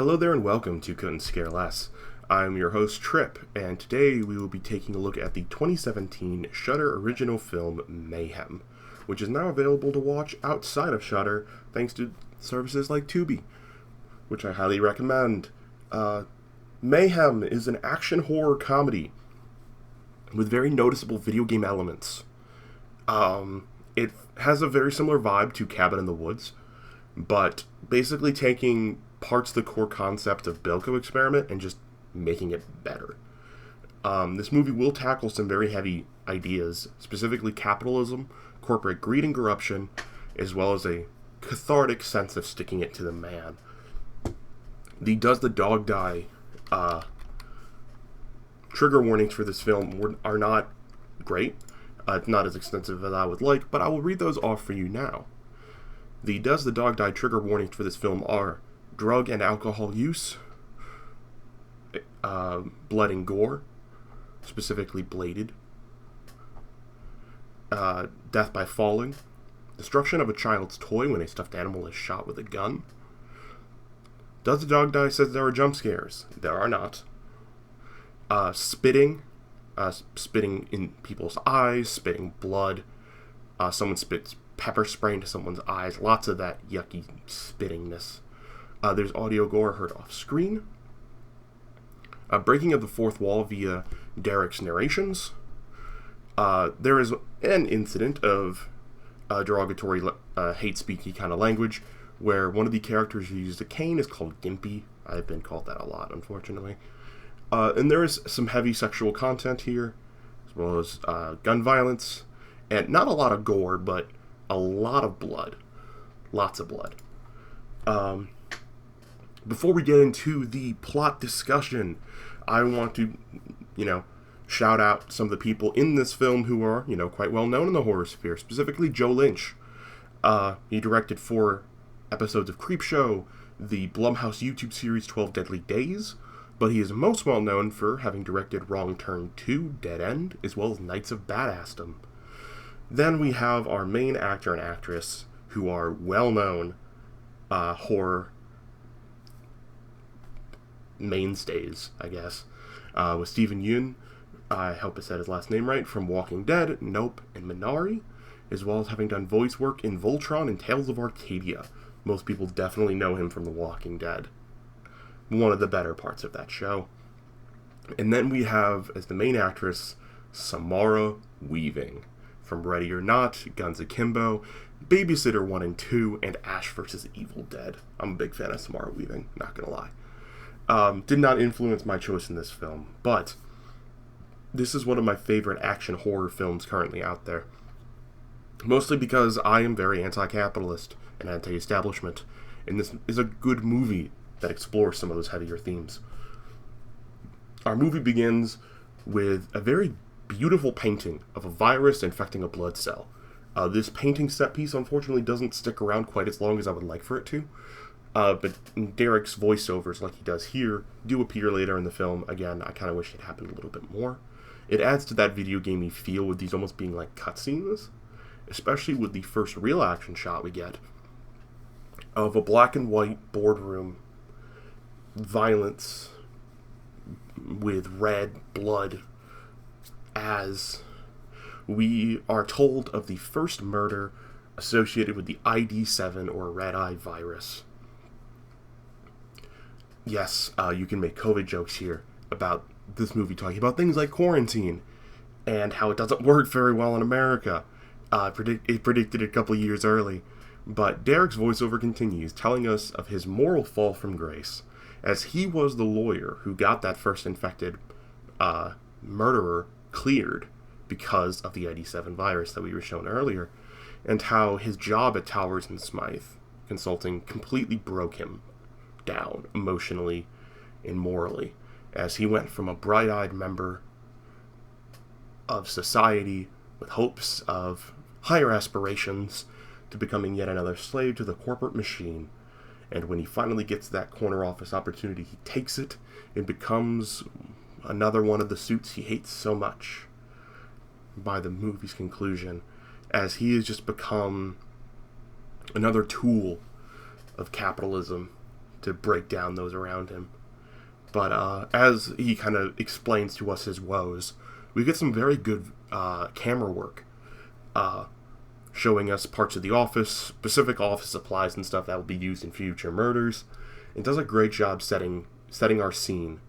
Hello there and welcome to Couldn't Scare Less. I'm your host Trip, and today we will be taking a look at the 2017 Shudder original film Mayhem, which is now available to watch outside of Shudder thanks to services like Tubi, which I highly recommend. Mayhem is an action horror comedy with very noticeable video game elements. It has a very similar vibe to Cabin in the Woods, but basically taking parts of the core concept of Bilko Experiment and just making it better. This movie will tackle some very heavy ideas, specifically capitalism, corporate greed and corruption, as well as a cathartic sense of sticking it to the man. The Does the Dog Die trigger warnings for this film are not great. Not as extensive as I would like, but I will read those off for you now. The Does the Dog Die trigger warnings for this film are drug and alcohol use, blood and gore, specifically bladed, death by falling, destruction of a child's toy when a stuffed animal is shot with a gun. Does the Dog Die says there are jump scares. There are not. Spitting in people's eyes, spitting blood, someone spits pepper spray into someone's eyes, lots of that yucky spittingness. There's audio gore heard off screen. Breaking of the fourth wall via Derek's narrations. There is an incident of derogatory, hate-speaky kind of language, where one of the characters who used a cane is called Gimpy. I've been called that a lot, unfortunately. And there is some heavy sexual content here, as well as gun violence, and not a lot of gore, but a lot of blood. Lots of blood. Before we get into the plot discussion, I want to, shout out some of the people in this film who are, quite well known in the horror sphere, specifically Joe Lynch. He directed 4 episodes of Creepshow, the Blumhouse YouTube series 12 Deadly Days, but he is most well known for having directed Wrong Turn 2, Dead End, as well as Knights of Badassdom. Then we have our main actor and actress, who are well-known horror mainstays, I guess, with Steven Yeun, I hope I said his last name right, from Walking Dead, Nope, and Minari, as well as having done voice work in Voltron and Tales of Arcadia. Most people definitely know him from The Walking Dead. One of the better parts of that show. And then we have, as the main actress, Samara Weaving, from Ready or Not, Guns Akimbo, Babysitter 1 and 2, and Ash vs. Evil Dead. I'm a big fan of Samara Weaving, not gonna lie. Did not influence my choice in this film, but this is one of my favorite action horror films currently out there. Mostly because I am very anti-capitalist and anti-establishment, and this is a good movie that explores some of those heavier themes. Our movie begins with a very beautiful painting of a virus infecting a blood cell. This painting set piece unfortunately doesn't stick around quite as long as I would like for it to. But Derek's voiceovers, like he does here, do appear later in the film. Again, I kind of wish it happened a little bit more. It adds to that video gamey feel with these almost being like cutscenes, especially with the first real action shot we get of a black and white boardroom, violence with red blood, as we are told of the first murder associated with the ID7 or red eye virus. Yes, you can make COVID jokes here about this movie talking about things like quarantine and how it doesn't work very well in America. It predicted a couple years early. But Derek's voiceover continues, telling us of his moral fall from grace, as he was the lawyer who got that first infected murderer cleared because of the ID7 virus that we were shown earlier, and how his job at Towers and Smythe Consulting completely broke him down emotionally and morally, as he went from a bright-eyed member of society with hopes of higher aspirations to becoming yet another slave to the corporate machine. And when he finally gets that corner office opportunity, he takes it and becomes another one of the suits he hates so much. By the movie's conclusion, as he has just become another tool of capitalism to break down those around him. But as he kind of explains to us his woes, we get some very good camera work, showing us parts of the office, specific office supplies and stuff that will be used in future murders. It does a great job setting our scene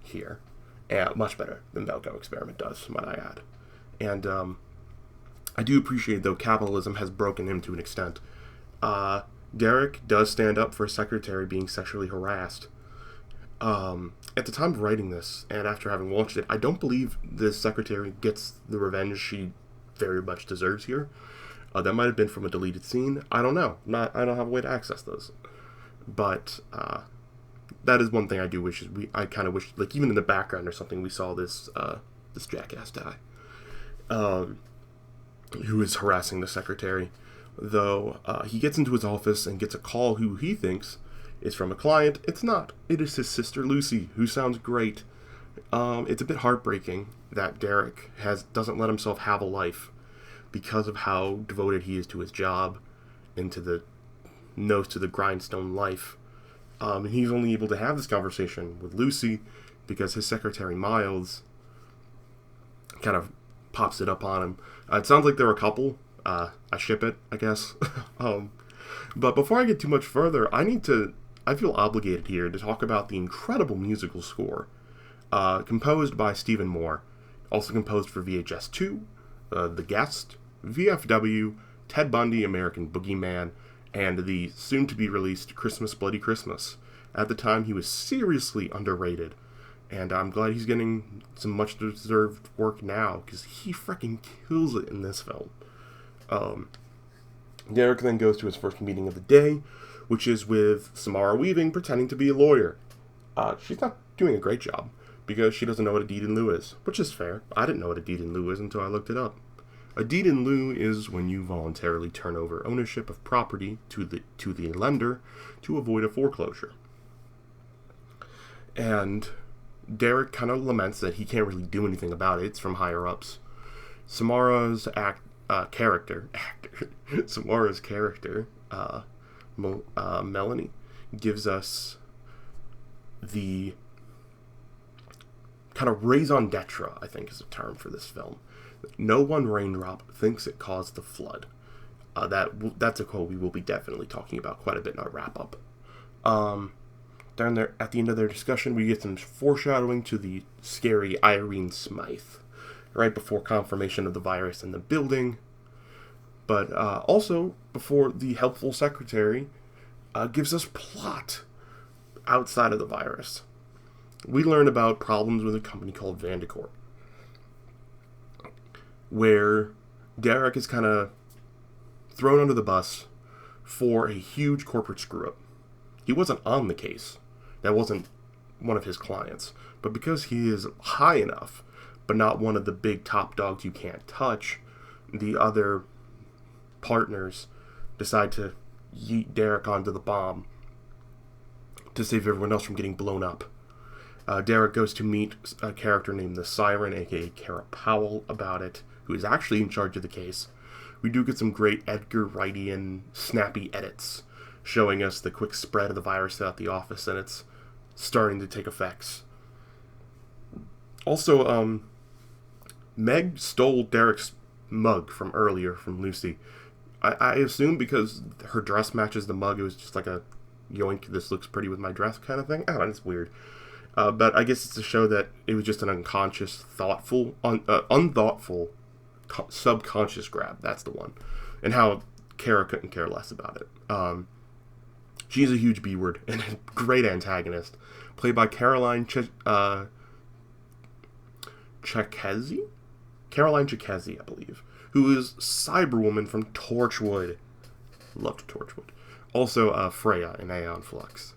here, and much better than Belko Experiment does, might I add. And I do appreciate, though, capitalism has broken him to an extent. Derek does stand up for a secretary being sexually harassed. At the time of writing this, and after having watched it, I don't believe this secretary gets the revenge she very much deserves here. That might have been from a deleted scene. I don't know. I don't have a way to access those. But that is one thing I do wish. I kind of wish, like, even in the background or something, we saw this jackass die, who is harassing the secretary. Though he gets into his office and gets a call who he thinks is from a client. It's not. It is his sister Lucy, who sounds great. It's a bit heartbreaking that Derek doesn't let himself have a life because of how devoted he is to his job and to the nose to the grindstone life. And he's only able to have this conversation with Lucy because his secretary Miles kind of pops it up on him. It sounds like they're a couple. I ship it, I guess. But before I get too much further, I feel obligated here to talk about the incredible musical score, composed by Stephen Moore, also composed for VHS 2, The Guest, VFW, Ted Bundy, American Boogeyman, and the soon-to-be-released Christmas Bloody Christmas. At the time, he was seriously underrated, and I'm glad he's getting some much-deserved work now, because he freaking kills it in this film. Derek then goes to his first meeting of the day, which is with Samara Weaving pretending to be a lawyer. She's not doing a great job, because she doesn't know what a deed in lieu is, which is fair. I didn't know what a deed in lieu is until I looked it up. A deed in lieu is when you voluntarily turn over ownership of property to the lender to avoid a foreclosure. And Derek kind of laments that he can't really do anything about it. It's from higher ups. Samara's character, Melanie, gives us the kind of raison d'etre, I think is a term for this film. No one raindrop thinks it caused the flood. That's a quote we will be definitely talking about quite a bit in our wrap-up. Down there, at the end of their discussion, we get some foreshadowing to the scary Irene Smythe, right before confirmation of the virus in the building. But also before the helpful secretary gives us plot outside of the virus. We learn about problems with a company called Vandecourt, where Derek is kind of thrown under the bus for a huge corporate screw-up. He wasn't on the case. That wasn't one of his clients. But because he is high enough, but not one of the big top dogs you can't touch, the other partners decide to yeet Derek onto the bomb to save everyone else from getting blown up. Derek goes to meet a character named the Siren, aka Kara Powell, about it, who is actually in charge of the case. We do get some great Edgar Wrightian snappy edits showing us the quick spread of the virus throughout the office, and it's starting to take effects. Also, Meg stole Derek's mug from earlier from Lucy. I assume because her dress matches the mug, it was just like a yoink, this looks pretty with my dress kind of thing. I don't know, it's weird. But I guess it's to show that it was just an unconscious, unthoughtful, subconscious grab. That's the one. And how Kara couldn't care less about it. She's a huge B-word and a great antagonist, played by Caroline Chekezi, I believe, who is Cyberwoman from Torchwood. Loved Torchwood. Also, Freya in Aeon Flux.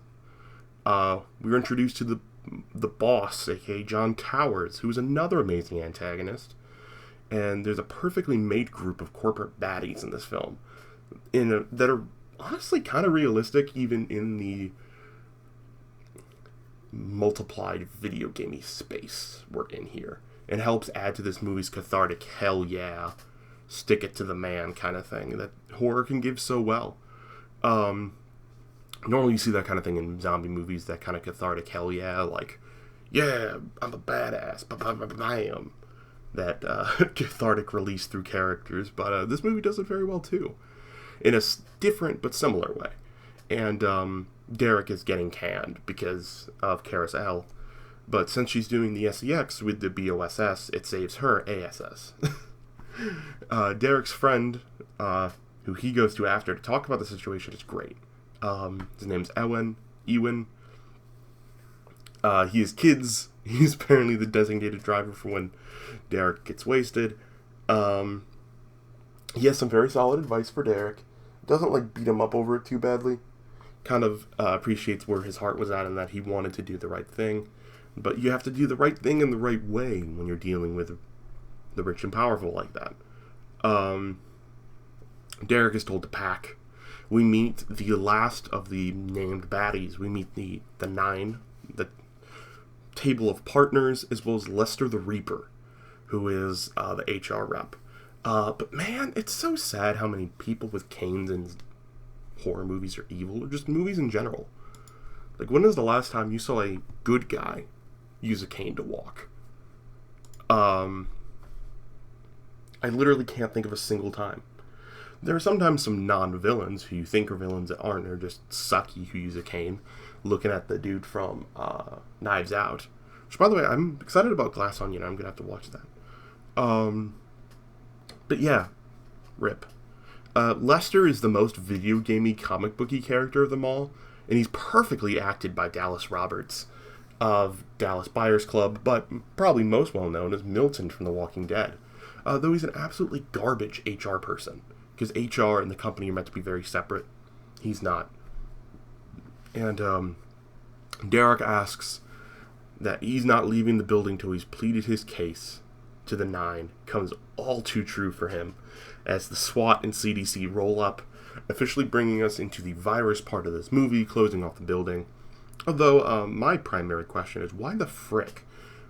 We were introduced to the boss, aka John Towers, who is another amazing antagonist. And there's a perfectly made group of corporate baddies in this film, that are honestly kind of realistic, even in the multiplied video gamey space we're in here. It helps add to this movie's cathartic, hell yeah, stick it to the man kind of thing that horror can give so well. Normally you see that kind of thing in zombie movies, that kind of cathartic hell yeah, like, yeah, I'm a badass, bam, that cathartic release through characters, but this movie does it very well too, in a different but similar way. And Derek is getting canned because of Carousel, but since she's doing the SEX with the BOSS, it saves her ASS. Derek's friend, who he goes to after to talk about the situation, is great. His name's Ewan. He has kids. He's apparently the designated driver for when Derek gets wasted. He has some very solid advice for Derek. Doesn't, like, beat him up over it too badly. Kind of appreciates where his heart was at and that he wanted to do the right thing. But you have to do the right thing in the right way when you're dealing with the rich and powerful like that. Derek is told to pack. We meet the last of the named baddies. We meet the 9, the table of partners, as well as Lester the Reaper, who is the HR rep. But man, it's so sad how many people with canes in horror movies are evil, or just movies in general. Like, when was the last time you saw a good guy use a cane to walk? I literally can't think of a single time. There are sometimes some non-villains who you think are villains that aren't. They're just sucky who use a cane. Looking at the dude from Knives Out. Which, by the way, I'm excited about Glass Onion. I'm going to have to watch that. But yeah, rip. Lester is the most video gamey, comic booky character of them all. And he's perfectly acted by Dallas Roberts of Dallas Buyers Club, but probably most well known as Milton from The Walking Dead. Though he's an absolutely garbage HR person. Because HR and the company are meant to be very separate. He's not. And Derek asks that he's not leaving the building till he's pleaded his case to the 9. Comes all too true for him as the SWAT and CDC roll up, officially bringing us into the virus part of this movie, closing off the building. Although my primary question is, why the frick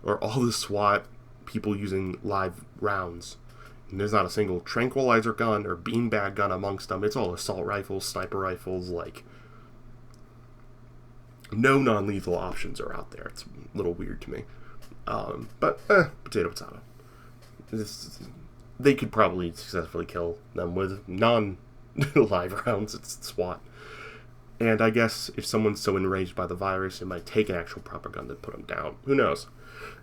are all the SWAT people using live rounds? And there's not a single tranquilizer gun or beanbag gun amongst them. It's all assault rifles, sniper rifles, like, no non-lethal options are out there. It's a little weird to me. But, potato. They could probably successfully kill them with non-live rounds. It's SWAT. And I guess if someone's so enraged by the virus, it might take an actual proper gun to put them down. Who knows?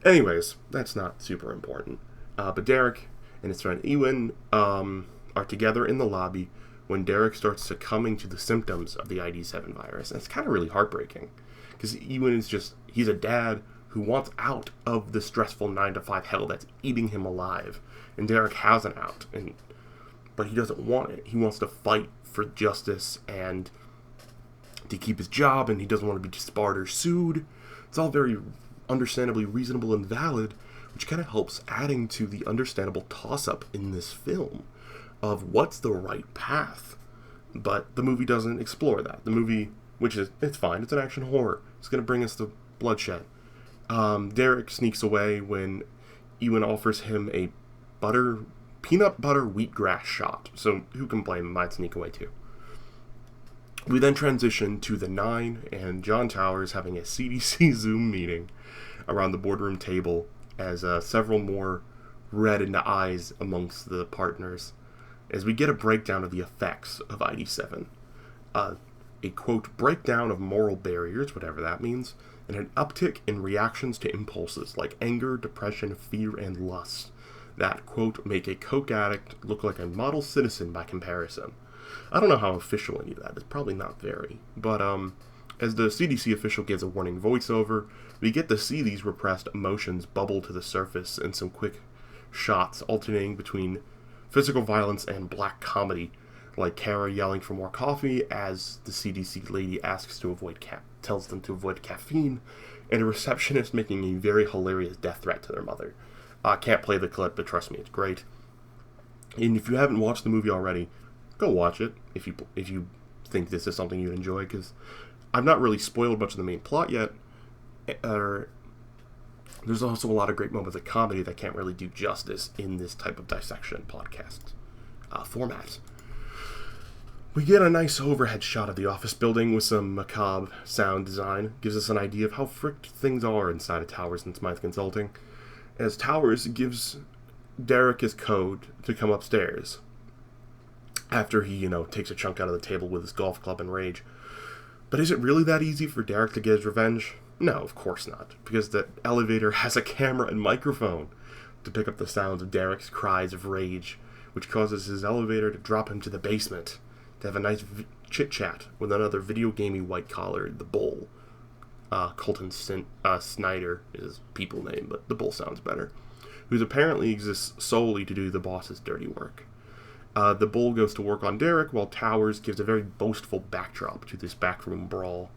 Anyways, that's not super important. But Derek and his friend Ewan are together in the lobby when Derek starts succumbing to the symptoms of the ID7 virus. And it's kind of really heartbreaking. Because Ewan is he's a dad who wants out of the stressful 9-to-5 hell that's eating him alive. And Derek has an out, but he doesn't want it. He wants to fight for justice and to keep his job, and he doesn't want to be disbarred or sued. It's all very understandably reasonable and valid, which kind of helps adding to the understandable toss-up in this film of what's the right path. But the movie doesn't explore that. The movie, it's fine, it's an action horror. It's going to bring us the bloodshed. Derek sneaks away when Ewan offers him a peanut butter wheatgrass shot. So who can blame him? Might sneak away too. We then transition to the 9 and John Towers having a CDC Zoom meeting around the boardroom table as several more red in the eyes amongst the partners as we get a breakdown of the effects of ID7. A quote, breakdown of moral barriers, whatever that means, and an uptick in reactions to impulses like anger, depression, fear, and lust that, quote, make a coke addict look like a model citizen by comparison. I don't know how official any of that is. Probably not very. But as the CDC official gives a warning voiceover, we get to see these repressed emotions bubble to the surface in some quick shots alternating between physical violence and black comedy, like Kara yelling for more coffee as the CDC lady tells them to avoid caffeine, and a receptionist making a very hilarious death threat to their mother. I can't play the clip, but trust me, it's great. And if you haven't watched the movie already, go watch it if you think this is something you'd enjoy, because I've not really spoiled much of the main plot yet. There's also a lot of great moments of comedy that can't really do justice in this type of dissection podcast format. We get a nice overhead shot of the office building with some macabre sound design. Gives us an idea of how fricked things are inside of Towers and Smythe Consulting, as Towers gives Derek his code to come upstairs after he, takes a chunk out of the table with his golf club in rage. But is it really that easy for Derek to get his revenge? No, of course not, because the elevator has a camera and microphone to pick up the sounds of Derek's cries of rage, which causes his elevator to drop him to the basement to have a nice chit-chat with another video-gamey white-collar, the Bull. Colton Snyder is his people name, but the Bull sounds better, who apparently exists solely to do the boss's dirty work. The Bull goes to work on Derek, while Towers gives a very boastful backdrop to this backroom brawl.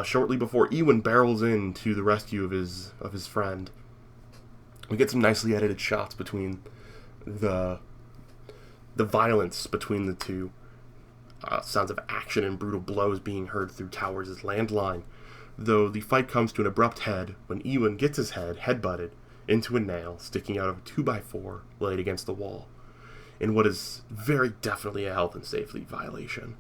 Shortly before Ewan barrels in to the rescue of his friend, we get some nicely edited shots between the violence between the two. Sounds of action and brutal blows being heard through Towers' landline, though the fight comes to an abrupt head when Ewan gets his head headbutted into a nail sticking out of a 2x4 laid against the wall, in what is very definitely a health and safety violation.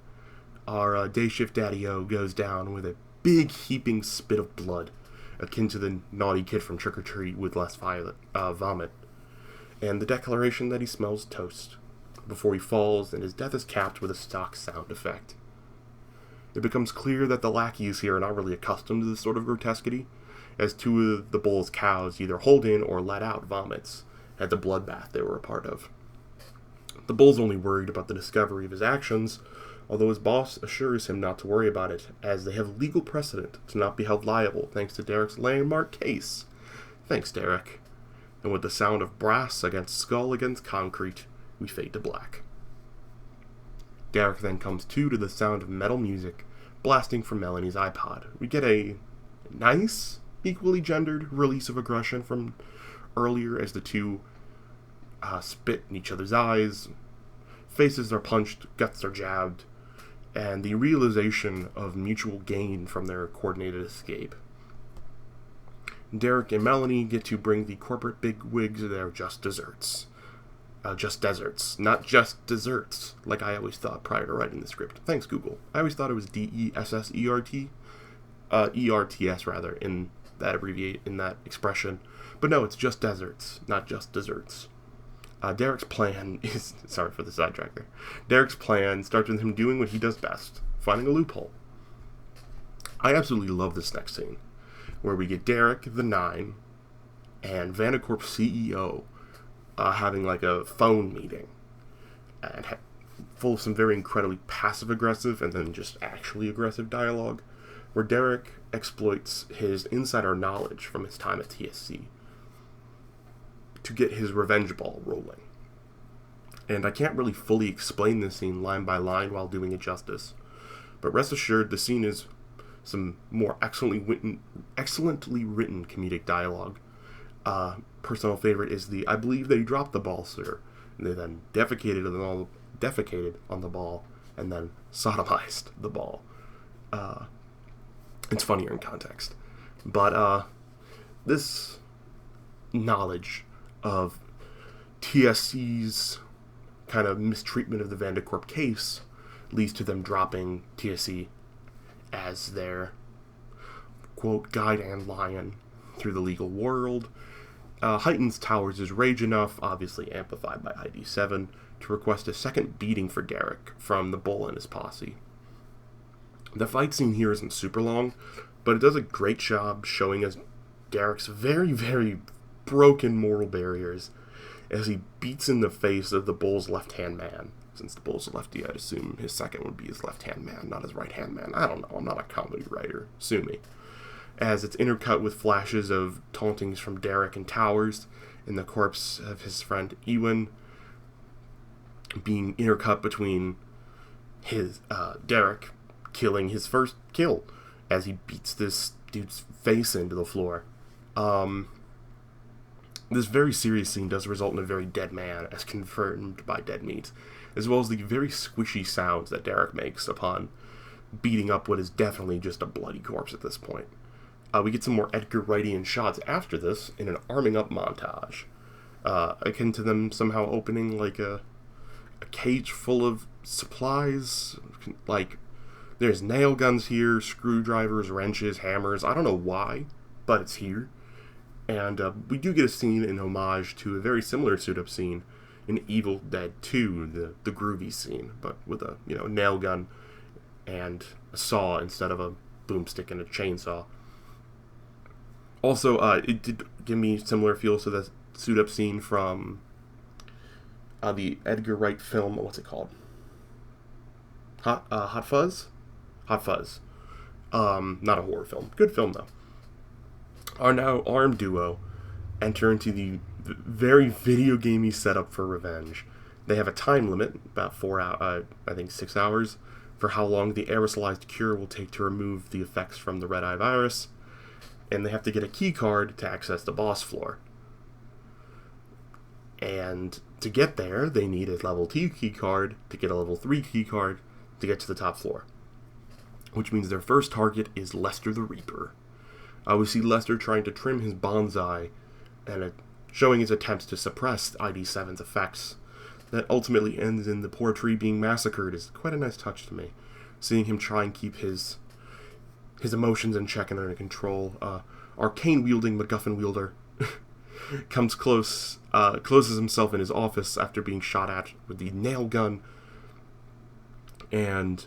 Our day shift daddy-o goes down with a big heaping spit of blood, akin to the naughty kid from Trick or Treat with less vomit, and the declaration that he smells toast, before he falls and his death is capped with a stock sound effect. It becomes clear that the lackeys here are not really accustomed to this sort of grotesquity, as two of the Bull's cows either hold in or let out vomits at the bloodbath they were a part of. The Bull's only worried about the discovery of his actions, although his boss assures him not to worry about it, as they have legal precedent to not be held liable thanks to Derek's landmark case. Thanks, Derek. And with the sound of brass against skull against concrete, we fade to black. Derek then comes to the sound of metal music blasting from Melanie's iPod. We get a nice, equally gendered release of aggression from earlier as the two spit in each other's eyes, faces are punched, guts are jabbed, and the realization of mutual gain from their coordinated escape. Derek and Melanie get to bring the corporate bigwigs their just desserts. Just deserts, not just desserts, like I always thought prior to writing the script. Thanks, Google. I always thought it was DESSERT, ERTS rather, in that expression. But no, it's just deserts, not just desserts. Derek's plan is, sorry for the sidetrack there. Derek's plan starts with him doing what he does best, finding a loophole. I absolutely love this next scene, where we get Derek, the Nine, and Vandercorp's CEO having like a phone meeting, and full of some very incredibly passive-aggressive and then just actually aggressive dialogue, where Derek exploits his insider knowledge from his time at TSC to get his revenge ball rolling. And I can't really fully explain this scene line by line while doing it justice, but rest assured the scene is some more excellently written comedic dialogue. Personal favorite is the "I believe they dropped the ball, sir." And they then defecated on the ball and then sodomized the ball. It's funnier in context. But this knowledge of TSC's kind of mistreatment of the Vandercorp case leads to them dropping TSC as their, quote, guide and lion through the legal world. Heightens Towers' rage enough, obviously amplified by ID7, to request a second beating for Derek from the Bull and his posse. The fight scene here isn't super long, but it does a great job showing us Derek's very, very broken moral barriers as he beats in the face of the Bull's left-hand man. Since the Bull's a lefty, I'd assume his second would be his left-hand man, not his right-hand man. I don't know, I'm not a comedy writer, sue me. As it's intercut with flashes of tauntings from Derek and Towers, and the corpse of his friend Ewan being intercut between his Derek killing his first kill as he beats this dude's face into the floor. This very serious scene does result in a very dead man, as confirmed by dead meat, as well as the very squishy sounds that Derek makes upon beating up what is definitely just a bloody corpse at this point. We get some more Edgar Wrightian shots after this in an arming up montage, akin to them somehow opening like a a cage full of supplies. Like, there's nail guns here, screwdrivers, wrenches, hammers. I don't know why, but it's here. And we do get a scene in homage to a very similar suit-up scene in Evil Dead 2, the groovy scene, but with a nail gun and a saw instead of a boomstick and a chainsaw. Also, it did give me similar feels to the suit-up scene from the Edgar Wright film. What's it called? Hot Fuzz? Hot Fuzz. Not a horror film. Good film, though. Our now armed duo enter into the very video gamey setup for revenge. They have a time limit, about 6 hours, for how long the aerosolized cure will take to remove the effects from the red-eye virus, and they have to get a key card to access the boss floor. And to get there, they need a level 2 key card to get a level 3 key card to get to the top floor. Which means their first target is Lester the Reaper. We see Lester trying to trim his bonsai and showing his attempts to suppress ID7's effects. That ultimately ends in the poor tree being massacred is quite a nice touch to me. Seeing him try and keep his emotions in check and under control. Arcane-wielding MacGuffin wielder closes himself in his office after being shot at with the nail gun, and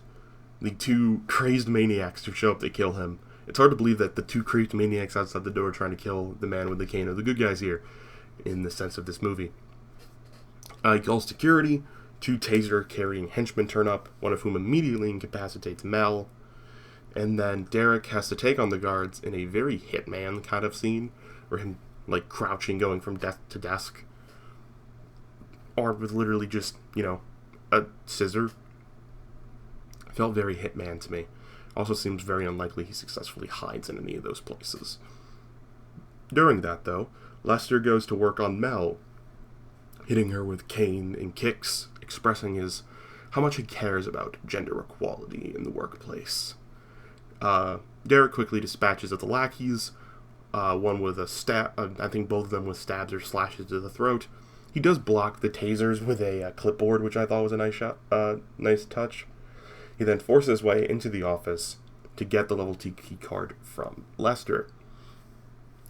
the two crazed maniacs who show up to kill him. It's hard to believe that the two crazed maniacs outside the door trying to kill the man with the cane are the good guys here, in the sense of this movie. He calls security. 2 taser-carrying henchmen turn up, one of whom immediately incapacitates Mel. And then Derek has to take on the guards in a very Hitman kind of scene, where him, crouching, going from desk to desk, armed with literally just, a scissor. Felt very Hitman to me. Also seems very unlikely he successfully hides in any of those places. During that, though, Lester goes to work on Mel, hitting her with cane and kicks, expressing how much he cares about gender equality in the workplace. Derek quickly dispatches of the lackeys, one with a stab, I think both of them with stabs or slashes to the throat. He does block the tasers with a clipboard, which I thought was a nice touch. He then forces his way into the office to get the level 2 key card from Lester.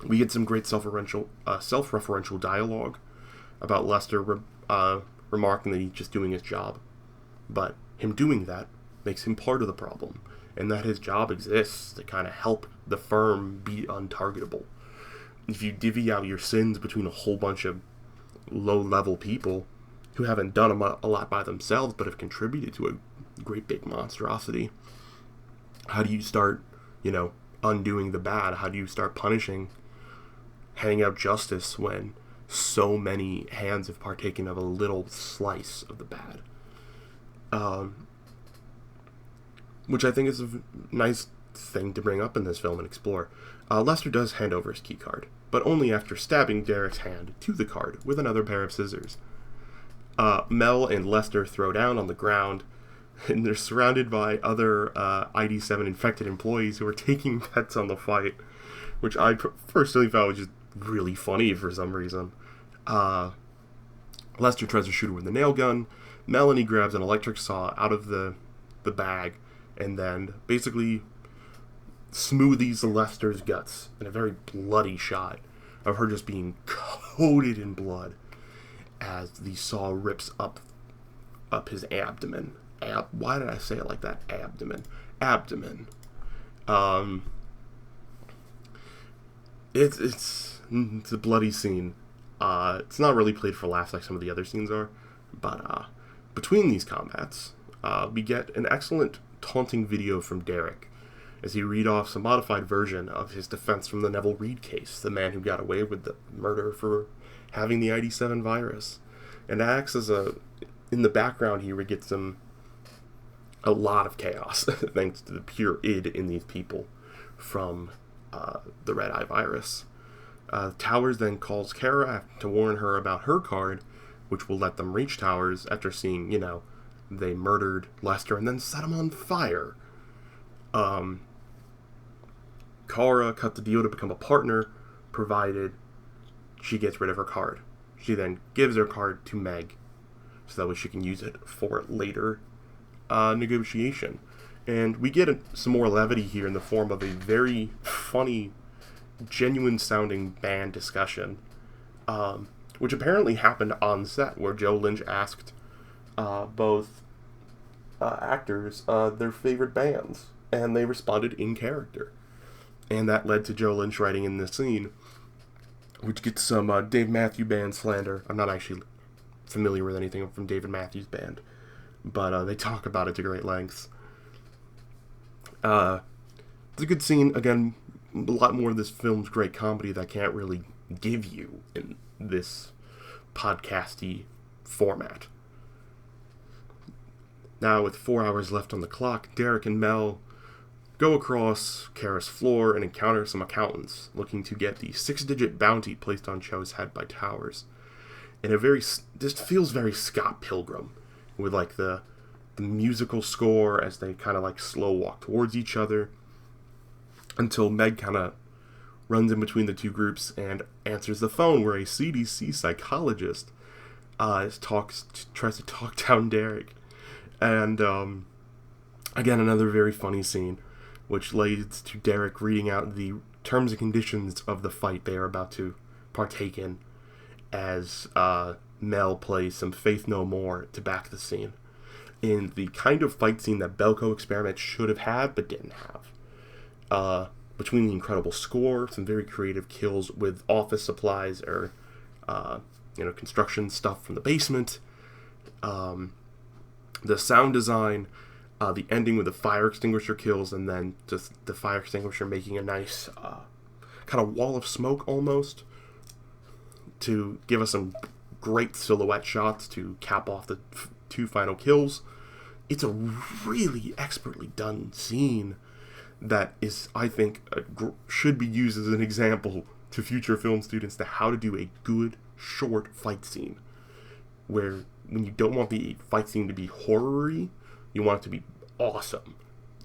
We get some great self-referential dialogue about Lester remarking that he's just doing his job. But him doing that makes him part of the problem, and that his job exists to kind of help the firm be untargetable. If you divvy out your sins between a whole bunch of low-level people who haven't done a lot by themselves but have contributed to a great big monstrosity, how do you start, undoing the bad? How do you start punishing, handing out justice when so many hands have partaken of a little slice of the bad? Which I think is a nice thing to bring up in this film and explore. Lester does hand over his key card, but only after stabbing Derek's hand to the card with another pair of scissors. Mel and Lester throw down on the ground, and they're surrounded by other ID7 infected employees who are taking bets on the fight, which I personally found was just really funny for some reason. Lester tries to shoot her with a nail gun. Melanie grabs an electric saw out of the bag and then basically smoothies Lester's guts in a very bloody shot of her just being coated in blood as the saw rips up his abdomen. Why did I say it like that? Abdomen. It's a bloody scene. It's not really played for laughs like some of the other scenes are, but between these combats, we get an excellent taunting video from Derek as he read off some modified version of his defense from the Neville Reed case, the man who got away with the murder for having the ID7 virus. And acts as in the background here, we get a lot of chaos, thanks to the pure id in these people from the red-eye virus. Towers then calls Kara to warn her about her card, which will let them reach Towers after seeing, they murdered Lester and then set him on fire. Kara cut the deal to become a partner, provided she gets rid of her card. She then gives her card to Meg, so that way she can use it for later negotiation. And we get some more levity here in the form of a very funny, genuine-sounding band discussion, which apparently happened on set, where Joe Lynch asked both actors their favorite bands, and they responded in character. And that led to Joe Lynch writing in this scene, which gets some Dave Matthews Band slander. I'm not actually familiar with anything from David Matthews Band, but they talk about it to great lengths. It's a good scene. Again, a lot more of this film's great comedy that I can't really give you in this podcasty format. Now, with 4 hours left on the clock, Derek and Mel go across Kara's floor and encounter some accountants looking to get the 6-digit bounty placed on Joe's head by Towers. And just feels very Scott Pilgrim, with like the musical score as they kind of like slow walk towards each other, until Meg kind of runs in between the two groups and answers the phone, where a CDC psychologist tries to talk down Derek. And again, another very funny scene, which leads to Derek reading out the terms and conditions of the fight they are about to partake in, as Mel plays some Faith No More to back the scene, in the kind of fight scene that Belko Experiment should have had but didn't have. Between the incredible score, some very creative kills with office supplies or construction stuff from the basement, the sound design, the ending with the fire extinguisher kills, and then just the fire extinguisher making a nice kind of wall of smoke almost, to give us some great silhouette shots to cap off the two final kills. It's a really expertly done scene that is, I think, should be used as an example to future film students to how to do a good, short fight scene, where when you don't want the fight scene to be horror-y, you want it to be awesome.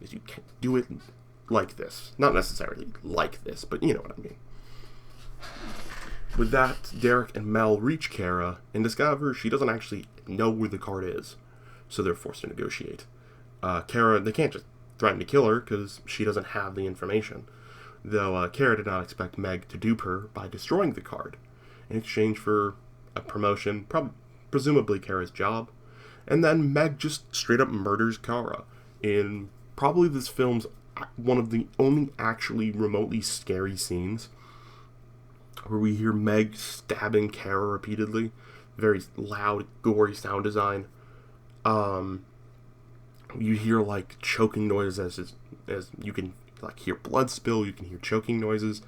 Is you can do it like this. Not necessarily like this, but you know what I mean. With that, Derek and Mel reach Kara and discover she doesn't actually know where the card is, so they're forced to negotiate. Kara, they can't just threaten to kill her because she doesn't have the information, though Kara did not expect Meg to dupe her by destroying the card in exchange for a promotion, presumably Kara's job. And then Meg just straight up murders Kara in probably this film's one of the only actually remotely scary scenes, where we hear Meg stabbing Kara repeatedly. Very loud, gory sound design. You hear like choking noises as you can like hear blood spill. You can hear choking noises,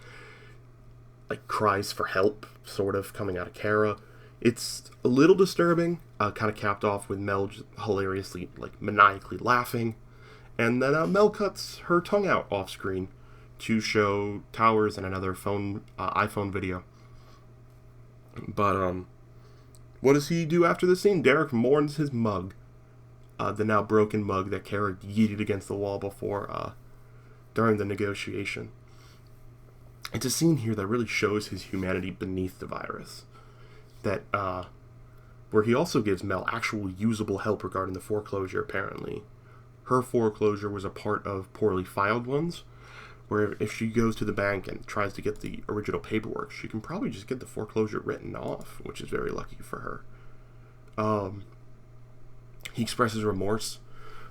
like cries for help, sort of coming out of Kara. It's a little disturbing. Kind of capped off with Mel just hilariously, like maniacally laughing, and then Mel cuts her tongue out off screen to show Towers and another iPhone video. But what does he do after the scene? Derek mourns his mug, the now broken mug that Kara yeeted against the wall before during the negotiation. It's a scene here that really shows his humanity beneath the virus. That where he also gives Mel actual usable help regarding the foreclosure, apparently. Her foreclosure was a part of poorly filed ones, where if she goes to the bank and tries to get the original paperwork, she can probably just get the foreclosure written off, which is very lucky for her. He expresses remorse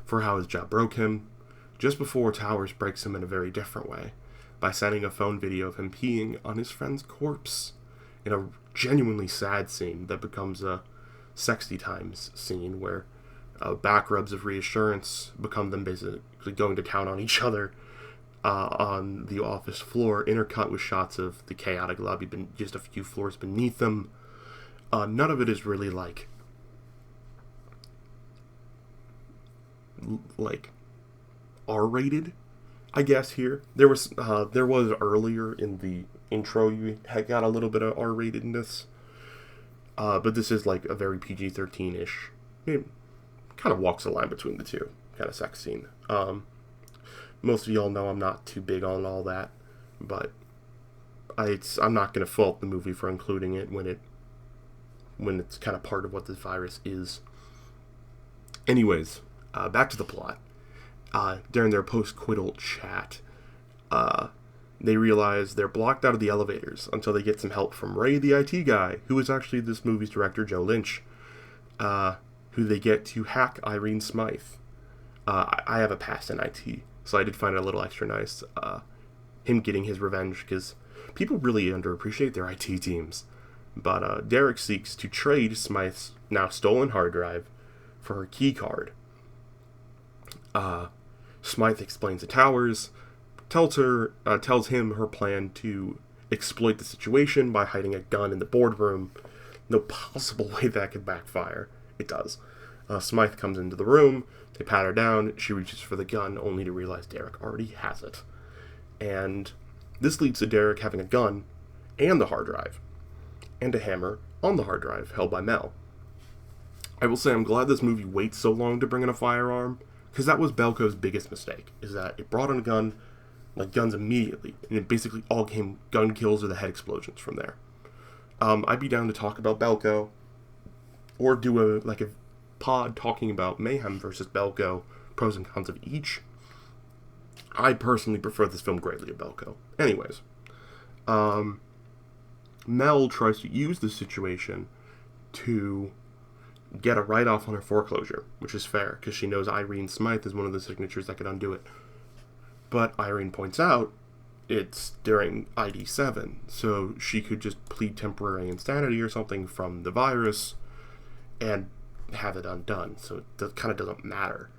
for how his job broke him, just before Towers breaks him in a very different way, by sending a phone video of him peeing on his friend's corpse, in a genuinely sad scene that becomes a sexy times scene, where back rubs of reassurance become them basically going to town on each other on the office floor, intercut with shots of the chaotic lobby just a few floors beneath them. None of it is really like R-rated, I guess. Here there was earlier in the intro you had got a little bit of R-ratedness, but this is like a very PG-13-ish. It kind of walks the line between the two kind of sex scene. Most of y'all know I'm not too big on all that, but I'm not going to fault the movie for including it when it's kind of part of what this virus is. Anyways, back to the plot. During their post-coital chat, they realize they're blocked out of the elevators until they get some help from Ray, the IT guy, who is actually this movie's director, Joe Lynch, who they get to hack Irene Smythe. I have a past in IT, so I did find it a little extra nice, him getting his revenge, because people really underappreciate their IT teams. But Derek seeks to trade Smythe's now stolen hard drive for her key card. Smythe explains the towers, tells him her plan to exploit the situation by hiding a gun in the boardroom. No possible way that could backfire. It does. Smythe comes into the room, they pat her down, she reaches for the gun, only to realize Derek already has it. And this leads to Derek having a gun and the hard drive, and a hammer on the hard drive held by Mel. I will say I'm glad this movie waits so long to bring in a firearm, because that was Belko's biggest mistake, is that it brought in a gun, like guns immediately, and it basically all came gun kills or the head explosions from there. I'd be down to talk about Belko, or do a pod talking about Mayhem versus Belko, pros and cons of each. I personally prefer this film greatly to Belko. Anyways, Mel tries to use this situation to get a write-off on her foreclosure, which is fair, because she knows Irene Smythe is one of the signatures that could undo it. But Irene points out it's during ID7, so she could just plead temporary insanity or something from the virus and have it undone, so it kind of doesn't matter.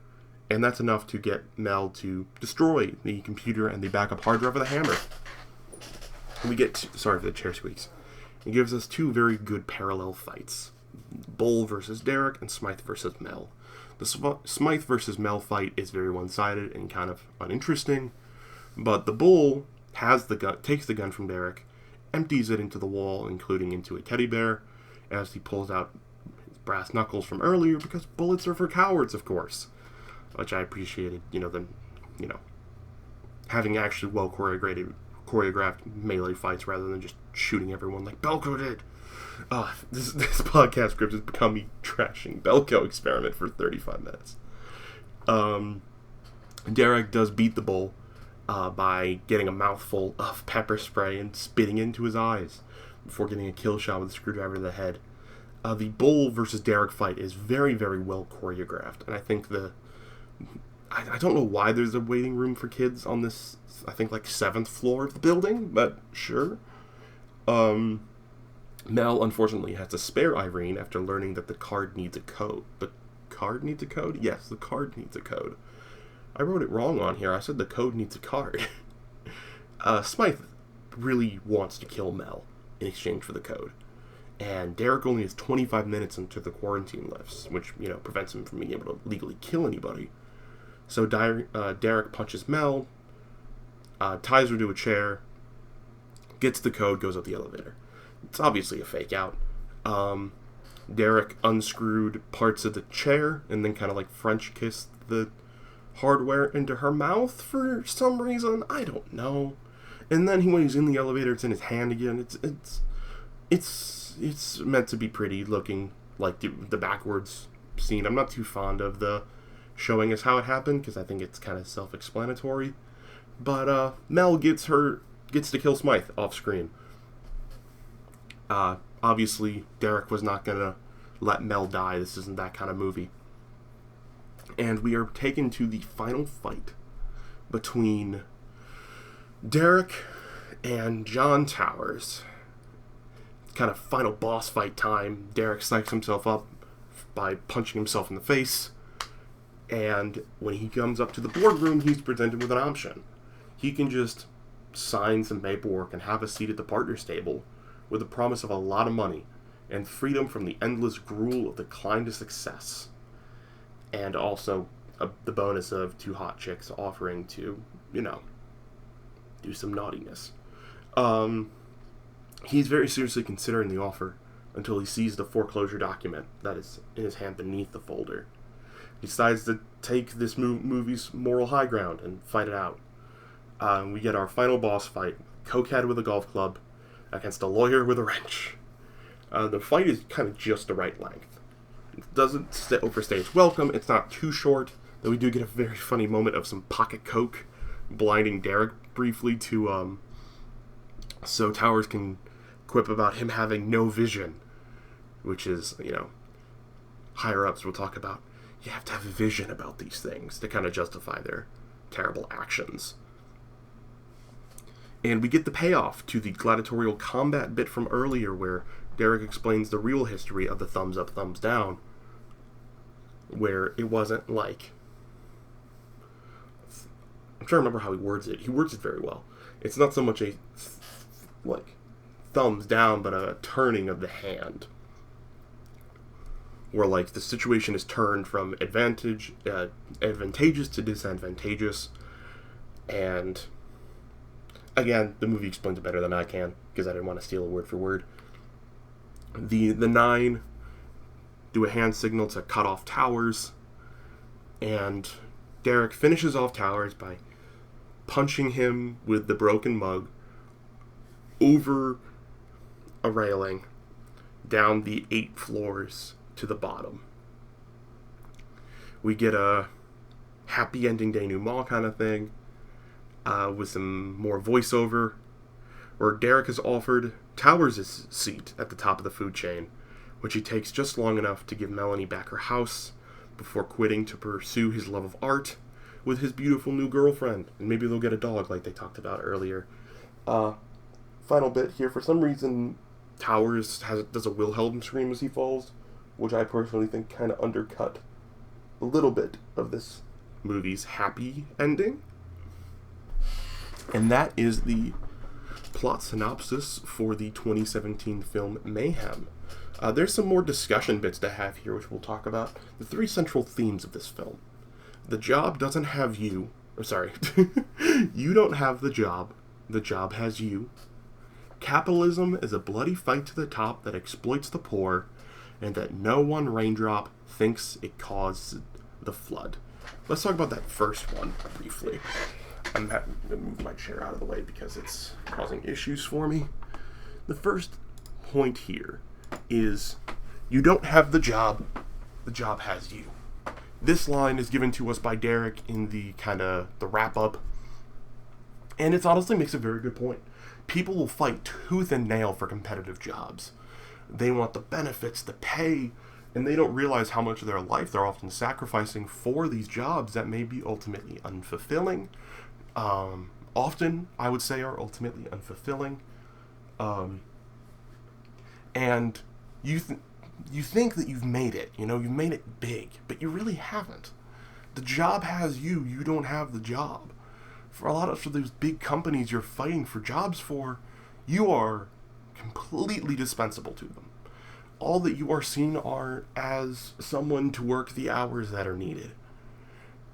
And that's enough to get Mel to destroy the computer and the backup hard drive with a hammer. And we get sorry for the chair squeaks. It gives us two very good parallel fights. Bull versus Derek and Smythe versus Mel. The Smythe versus Mel fight is very one-sided and kind of uninteresting, but the Bull has the gun, takes the gun from Derek, empties it into the wall, including into a teddy bear, as he pulls out his brass knuckles from earlier, because bullets are for cowards, of course. Which I appreciated, them, having actually well choreographed melee fights rather than just shooting everyone like Belko did. This podcast script has become me trashing Belko experiment for 35 minutes. Derek does beat the Bull by getting a mouthful of pepper spray and spitting into his eyes before getting a kill shot with a screwdriver to the head. The Bull versus Derek fight is very, very well choreographed, and I think I don't know why there's a waiting room for kids on this, I think, 7th floor of the building, but sure. Mel, unfortunately, has to spare Irene after learning that the card needs a code. The card needs a code? Yes, the card needs a code. I wrote it wrong on here. I said the code needs a card. Smythe really wants to kill Mel in exchange for the code. And Derek only has 25 minutes until the quarantine lifts, which, prevents him from being able to legally kill anybody. So Derek punches Mel, ties her to a chair, gets the code, goes up the elevator. It's obviously a fake out. Derek unscrewed parts of the chair and then kind of French kissed the hardware into her mouth for some reason. I don't know. And then when he's in the elevator, it's in his hand again. It's meant to be pretty, looking like the backwards scene. I'm not too fond of the showing us how it happened, because I think it's kind of self-explanatory. But Mel gets to kill Smythe off screen. Obviously, Derek was not going to let Mel die. This isn't that kind of movie. And we are taken to the final fight between Derek and John Towers. Kind of final boss fight time. Derek psychs himself up by punching himself in the face. And when he comes up to the boardroom, he's presented with an option. He can just sign some paperwork and have a seat at the partner's table with the promise of a lot of money and freedom from the endless gruel of the climb to success. And also the bonus of two hot chicks offering to, do some naughtiness. He's very seriously considering the offer until he sees the foreclosure document that is in his hand beneath the folder. He decides to take this movie's moral high ground and fight it out. We get our final boss fight, cokehead with a golf club against a lawyer with a wrench. The fight is kind of just the right length. It doesn't overstay its welcome. It's not too short, though we do get a very funny moment of some pocket coke blinding Derek briefly to, so Towers can quip about him having no vision, which is, higher-ups will talk about, you have to have a vision about these things to kind of justify their terrible actions. And we get the payoff to the gladiatorial combat bit from earlier where Derek explains the real history of the thumbs up, thumbs down, where it wasn't like... I'm trying to remember how he words it. He words it very well. It's not so much a, thumbs down, but a turning of the hand. Where, the situation is turned from advantageous to disadvantageous. And, again, the movie explains it better than I can, because I didn't want to steal it word for word. The 9 do a hand signal to cut off Towers, and Derek finishes off Towers by punching him with the broken mug over a railing down the 8 floors to the bottom. We get a happy ending denouement kind of thing, with some more voiceover, where Derek is offered Towers' seat at the top of the food chain, which he takes just long enough to give Melanie back her house before quitting to pursue his love of art with his beautiful new girlfriend, and maybe they'll get a dog like they talked about earlier. Final bit here, for some reason, Towers does a Wilhelm scream as he falls, which I personally think kind of undercut a little bit of this movie's happy ending. And that is the plot synopsis for the 2017 film Mayhem. There's some more discussion bits to have here, which we'll talk about. The 3 central themes of this film. The job doesn't have you. You don't have the job has you. Capitalism is a bloody fight to the top that exploits the poor, and that no one raindrop thinks it caused the flood. Let's talk about that first one briefly. I'm having to move my chair out of the way because it's causing issues for me. The first point here is, you don't have the job has you. This line is given to us by Derek in the wrap-up, and it honestly makes a very good point. People will fight tooth and nail for competitive jobs. They want the benefits, the pay, and they don't realize how much of their life they're often sacrificing for these jobs that may be ultimately unfulfilling. Often, I would say, are ultimately unfulfilling. And you think that you've made it, you've made it big, but you really haven't. The job has you, you don't have the job. For a lot of those big companies you're fighting for jobs for, you are completely dispensable to them. All that you are seen are as someone to work the hours that are needed.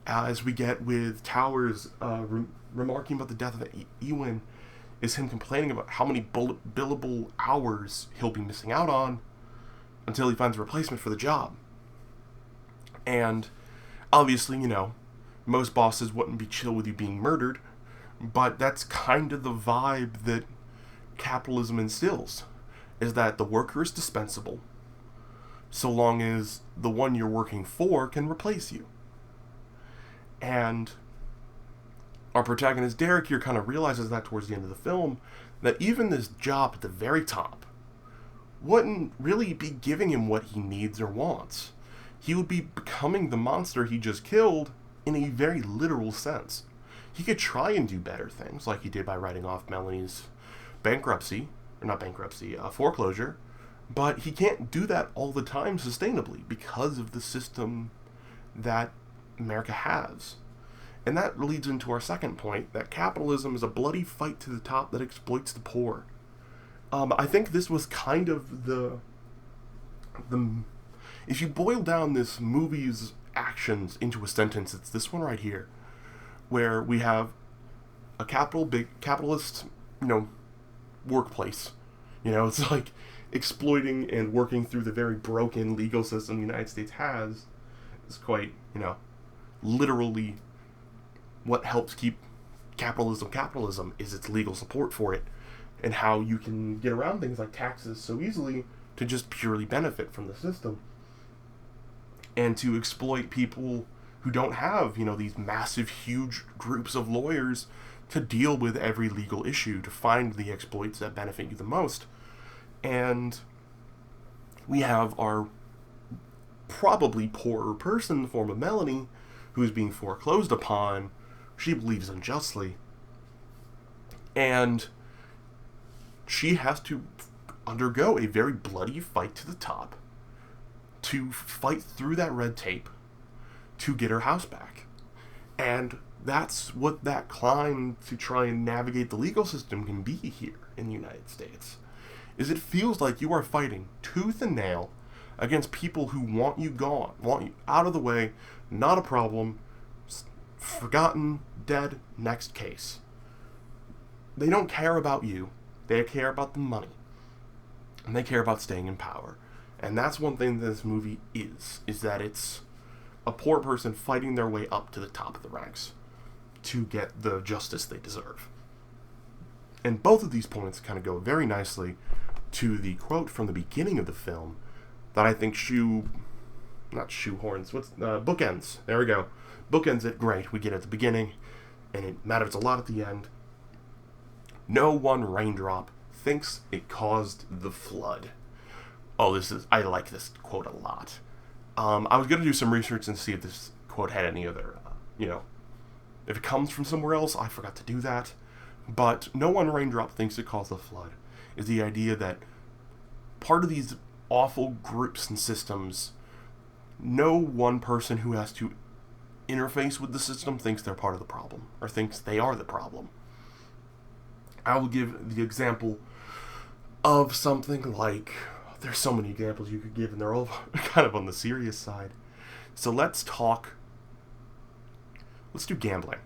As we get with Towers remarking about the death of Ewan, is him complaining about how many billable hours he'll be missing out on until he finds a replacement for the job. And obviously, most bosses wouldn't be chill with you being murdered, but that's kind of the vibe that capitalism instills, is that the worker is dispensable so long as the one you're working for can replace you. And our protagonist Derek here kind of realizes that towards the end of the film, that even this job at the very top wouldn't really be giving him what he needs or wants. He would be becoming the monster he just killed in a very literal sense. He could try and do better things, like he did by writing off Melanie's foreclosure, but he can't do that all the time sustainably because of the system that America has. And that leads into our second point, that capitalism is a bloody fight to the top that exploits the poor. I think this was kind of the if you boil down this movie's actions into a sentence, it's this one right here, where we have a capitalist, workplace. It's like exploiting and working through the very broken legal system the United States has. It's quite, literally what helps keep capitalism is its legal support for it, and how you can get around things like taxes so easily to just purely benefit from the system. and to exploit people who don't have, these massive, huge groups of lawyers to deal with every legal issue, to find the exploits that benefit you the most. And we have our probably poorer person in the form of Melanie, who is being foreclosed upon, she believes unjustly. And she has to undergo a very bloody fight to the top, to fight through that red tape to get her house back. And that's what that climb to try and navigate the legal system can be here in the United States. Is it feels like you are fighting tooth and nail against people who want you gone, want you out of the way, not a problem, forgotten, dead, next case. They don't care about you. They care about the money. And they care about staying in power. And that's one thing that this movie is that it's a poor person fighting their way up to the top of the ranks to get the justice they deserve. And both of these points kind of go very nicely to the quote from the beginning of the film that I think bookends. There we go. Bookends it great. We get it at the beginning, and it matters a lot at the end. No one raindrop thinks it caused the flood. I like this quote a lot. I was going to do some research and see if this quote had any other, if it comes from somewhere else. I forgot to do that. But no one raindrop thinks it caused the flood is the idea that part of these awful groups and systems, no one person who has to interface with the system thinks they're part of the problem or thinks they are the problem. I will give the example of something like, there's so many examples you could give, and they're all kind of on the serious side. So let's do gambling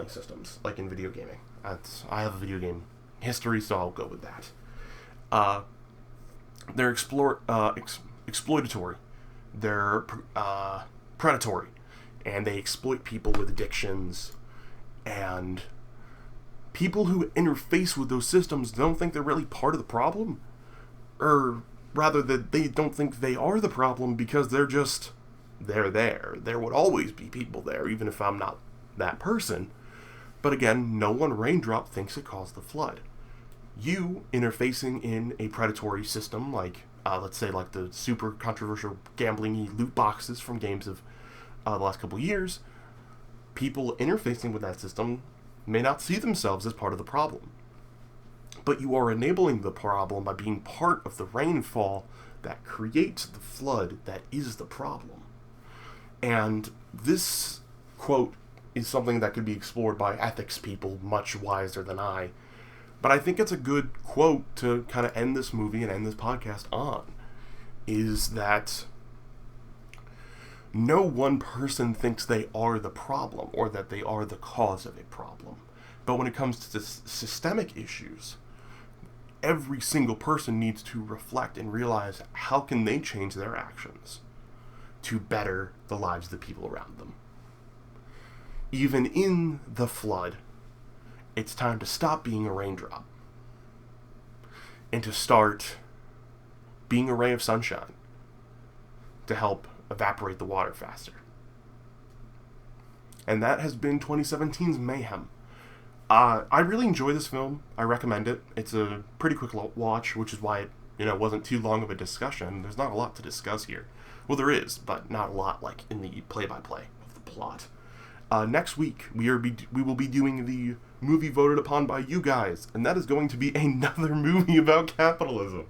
systems, like in video gaming. I have a video game history, so I'll go with that. They're exploitatory, they're predatory, and they exploit people with addictions, and people who interface with those systems don't think they're really part of the problem, or rather that they don't think they are the problem because they're there. There would always be people there, even if I'm not that person. But again, no one raindrop thinks it caused the flood. You interfacing in a predatory system, like let's say like the super controversial gambling loot boxes from games of the last couple of years, people interfacing with that system may not see themselves as part of the problem. But you are enabling the problem by being part of the rainfall that creates the flood that is the problem. And this quote is something that could be explored by ethics people much wiser than I. But I think it's a good quote to kind of end this movie and end this podcast on, is that no one person thinks they are the problem or that they are the cause of a problem. But when it comes to systemic issues, every single person needs to reflect and realize how can they change their actions to better the lives of the people around them. Even in the flood, it's time to stop being a raindrop and to start being a ray of sunshine to help evaporate the water faster. And that has been 2017's Mayhem. I really enjoy this film. I recommend it. It's a pretty quick watch, which is why it wasn't too long of a discussion. There's not a lot to discuss here. Well, there is, but not a lot like in the play-by-play of the plot. Next week, we will be doing the movie voted upon by you guys, and that is going to be another movie about capitalism.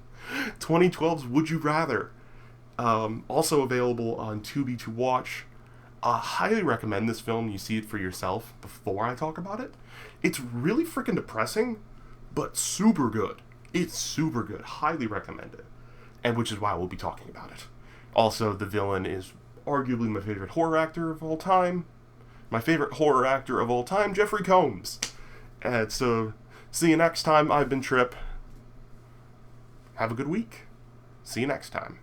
2012's Would You Rather. Also available on Tubi to watch. Highly recommend this film. You see it for yourself before I talk about it. It's really freaking depressing, but super good. It's super good. Highly recommend it. And which is why we'll be talking about it. Also, the villain is arguably my favorite horror actor of all time. My favorite horror actor of all time, Jeffrey Combs. And so, see you next time. I've been Trip. Have a good week. See you next time.